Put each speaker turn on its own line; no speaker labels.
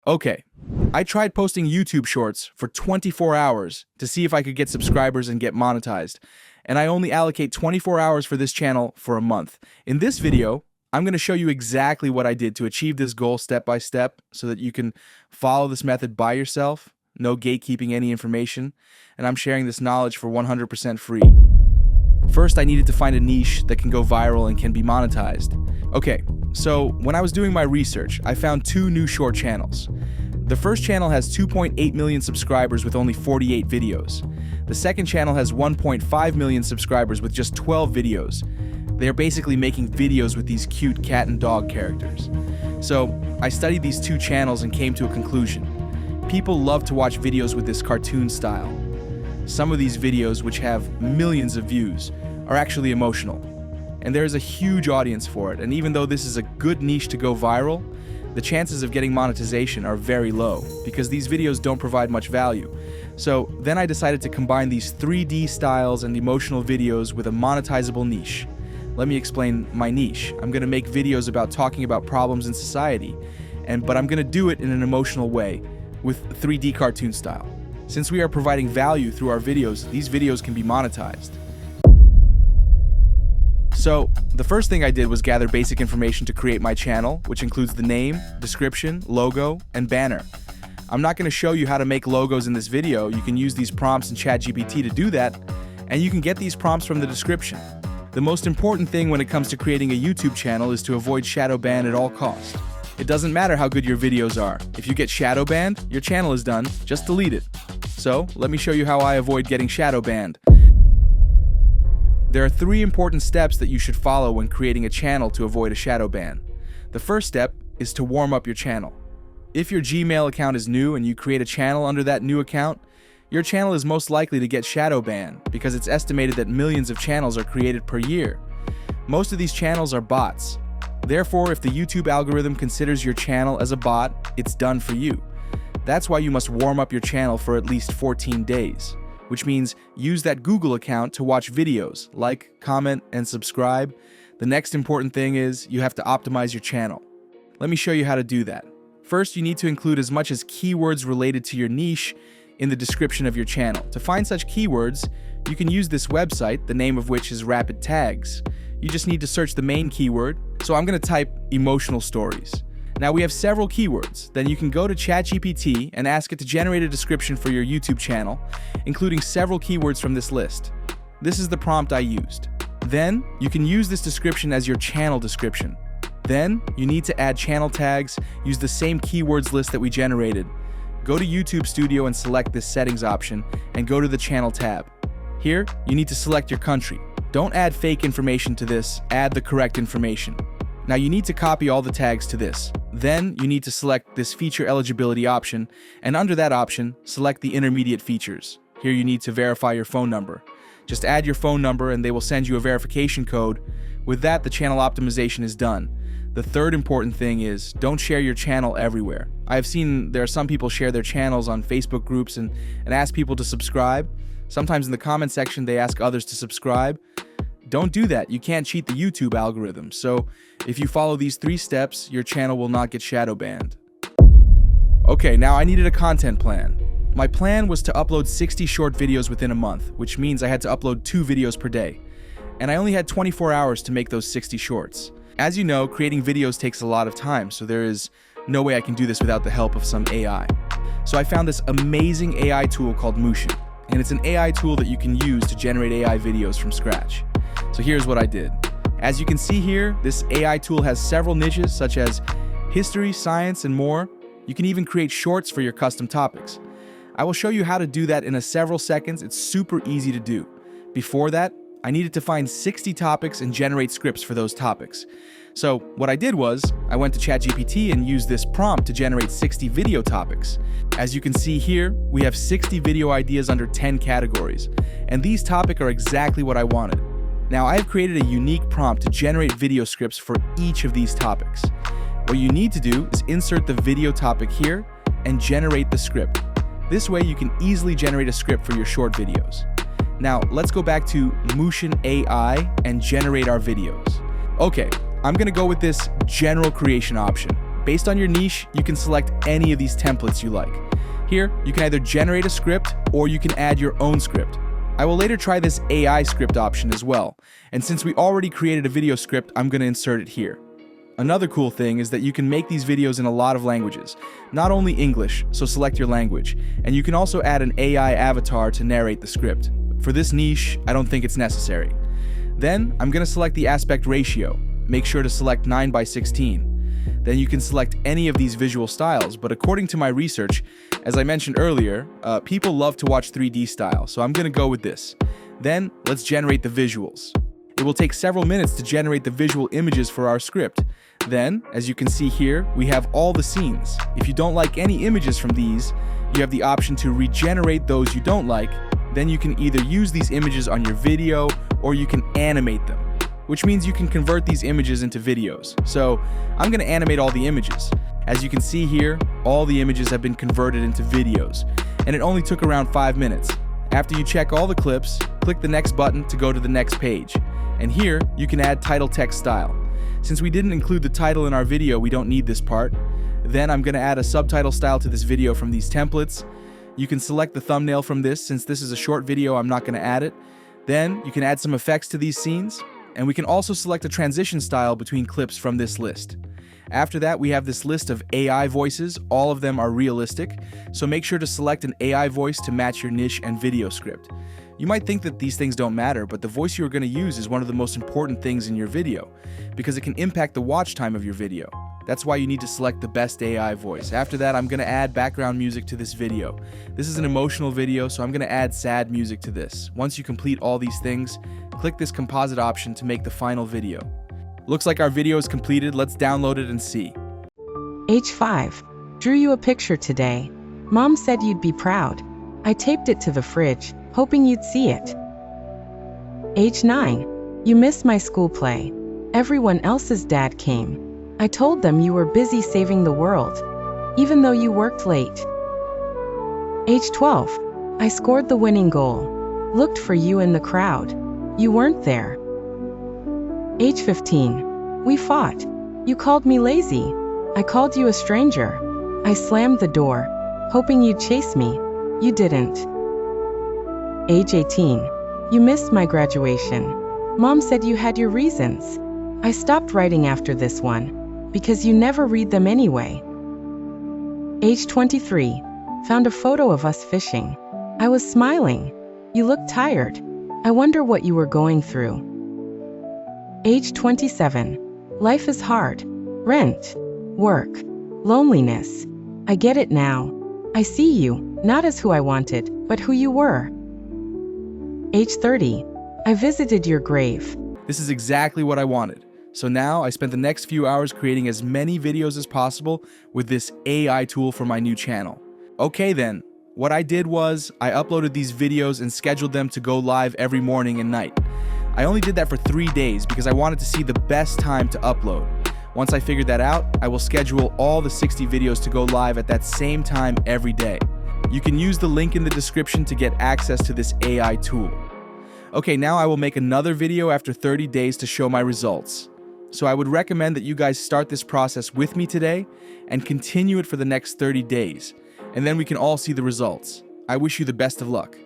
Okay, I tried posting YouTube shorts for 24 hours to see if I could get subscribers and get monetized, and I only allocate 24 hours for this channel for a month. In this video, I'm going to show you exactly what I did to achieve this goal step by step so that you can follow this method by yourself, no gatekeeping any information, and I'm sharing this knowledge for 100% free. First, I needed to find a niche that can go viral and can be monetized. Okay, so when I was doing my research, I found two new short channels. The first channel has 2.8 million subscribers with only 48 videos. The second channel has 1.5 million subscribers with just 12 videos. They are basically making videos with these cute cat and dog characters. So I studied these two channels and came to a conclusion. People love to watch videos with this cartoon style. Some of these videos, which have millions of views, are actually emotional. And there is a huge audience for it, and even though this is a good niche to go viral, the chances of getting monetization are very low because these videos don't provide much value. So then I decided to combine these 3D styles and emotional videos with a monetizable niche. Let me explain my niche. I'm going to make videos about talking about problems in society, but I'm going to do it in an emotional way with 3D cartoon style. Since we are providing value through our videos, these videos can be monetized. So, the first thing I did was gather basic information to create my channel, which includes the name, description, logo, and banner. I'm not going to show you how to make logos in this video. You can use these prompts in ChatGPT to do that, and you can get these prompts from the description. The most important thing when it comes to creating a YouTube channel is to avoid shadow ban at all costs. It doesn't matter how good your videos are. If you get shadow banned, your channel is done. Just delete it. So, let me show you how I avoid getting shadow banned. There are 3 important steps that you should follow when creating a channel to avoid a shadow ban. The first step is to warm up your channel. If your Gmail account is new and you create a channel under that new account, your channel is most likely to get shadow banned because it's estimated that millions of channels are created per year. Most of these channels are bots. Therefore, if the YouTube algorithm considers your channel as a bot, it's done for you. That's why you must warm up your channel for at least 14 days. Which means use that Google account to watch videos, like, comment, and subscribe. The next important thing is you have to optimize your channel. Let me show you how to do that. First, you need to include as much as keywords related to your niche in the description of your channel. To find such keywords, you can use this website, the name of which is Rapid Tags. You just need to search the main keyword. So I'm going to type emotional stories. Now we have several keywords. Then you can go to ChatGPT and ask it to generate a description for your YouTube channel, including several keywords from this list. This is the prompt I used. Then you can use this description as your channel description. Then you need to add channel tags, use the same keywords list that we generated. Go to YouTube Studio and select this settings option and go to the channel tab. Here, you need to select your country. Don't add fake information to this, add the correct information. Now you need to copy all the tags to this. Then you need to select this feature eligibility option, and under that option, select the intermediate features. Here you need to verify your phone number. Just add your phone number and they will send you a verification code. With that, the channel optimization is done. The third important thing is don't share your channel everywhere. I have seen there are some people share their channels on Facebook groups and ask people to subscribe. Sometimes in the comment section they ask others to subscribe. Don't do that. You can't cheat the YouTube algorithm. So if you follow these 3 steps, your channel will not get shadow banned. Okay, now I needed a content plan. My plan was to upload 60 short videos within a month, which means I had to upload 2 videos per day. And I only had 24 hours to make those 60 shorts. As you know, creating videos takes a lot of time, so there is no way I can do this without the help of some AI. So I found this amazing AI tool called Mushian, and it's an AI tool that you can use to generate AI videos from scratch. So here's what I did. As you can see here, this AI tool has several niches such as history, science, and more. You can even create shorts for your custom topics. I will show you how to do that in several seconds. It's super easy to do. Before that, I needed to find 60 topics and generate scripts for those topics. So what I did was, I went to ChatGPT and used this prompt to generate 60 video topics. As you can see here, we have 60 video ideas under 10 categories, and these topics are exactly what I wanted. Now I have created a unique prompt to generate video scripts for each of these topics. What you need to do is insert the video topic here and generate the script. This way you can easily generate a script for your short videos. Now let's go back to Mushian AI and generate our videos. Okay, I'm gonna go with this general creation option. Based on your niche, you can select any of these templates you like. Here, you can either generate a script or you can add your own script. I will later try this AI script option as well, and since we already created a video script, I'm going to insert it here. Another cool thing is that you can make these videos in a lot of languages, not only English, so select your language, and you can also add an AI avatar to narrate the script. For this niche, I don't think it's necessary. Then, I'm going to select the aspect ratio. Make sure to select 9:16. Then you can select any of these visual styles, but according to my research, as I mentioned earlier, people love to watch 3D style, so I'm going to go with this. Then, let's generate the visuals. It will take several minutes to generate the visual images for our script. Then, as you can see here, we have all the scenes. If you don't like any images from these, you have the option to regenerate those you don't like. Then you can either use these images on your video or you can animate them, which means you can convert these images into videos. So I'm going to animate all the images. As you can see here, all the images have been converted into videos, and it only took around 5 minutes. After you check all the clips, click the next button to go to the next page. And here, you can add title text style. Since we didn't include the title in our video, we don't need this part. Then I'm going to add a subtitle style to this video from these templates. You can select the thumbnail from this. Since this is a short video, I'm not going to add it. Then you can add some effects to these scenes. And we can also select a transition style between clips from this list. After that, we have this list of AI voices. All of them are realistic, so make sure to select an AI voice to match your niche and video script. You might think that these things don't matter, but the voice you are going to use is one of the most important things in your video, because it can impact the watch time of your video. That's why you need to select the best AI voice. After that, I'm going to add background music to this video. This is an emotional video, so I'm going to add sad music to this. Once you complete all these things, click this composite option to make the final video. Looks like our video is completed. Let's download it and see.
H5. Drew you a picture today. Mom said you'd be proud. I taped it to the fridge, hoping you'd see it. H9. You missed my school play. Everyone else's dad came. I told them you were busy saving the world, even though you worked late. H12. I scored the winning goal. Looked for you in the crowd. You weren't there. H15. We fought. You called me lazy. I called you a stranger. I slammed the door, hoping you'd chase me. You didn't. Age 18. You missed my graduation. Mom said you had your reasons. I stopped writing after this one, because you never read them anyway. Age 23. Found a photo of us fishing. I was smiling. You looked tired. I wonder what you were going through. Age 27. Life is hard. Rent, work, loneliness. I get it now. I see you, not as who I wanted, but who you were. Age 30. I visited your grave.
This is exactly what I wanted. So now I spent the next few hours creating as many videos as possible with this AI tool for my new channel. Okay then, what I did was I uploaded these videos and scheduled them to go live every morning and night. I only did that for 3 days because I wanted to see the best time to upload. Once I figured that out, I will schedule all the 60 videos to go live at that same time every day. You can use the link in the description to get access to this AI tool. Okay, now I will make another video after 30 days to show my results. So I would recommend that you guys start this process with me today and continue it for the next 30 days, and then we can all see the results. I wish you the best of luck.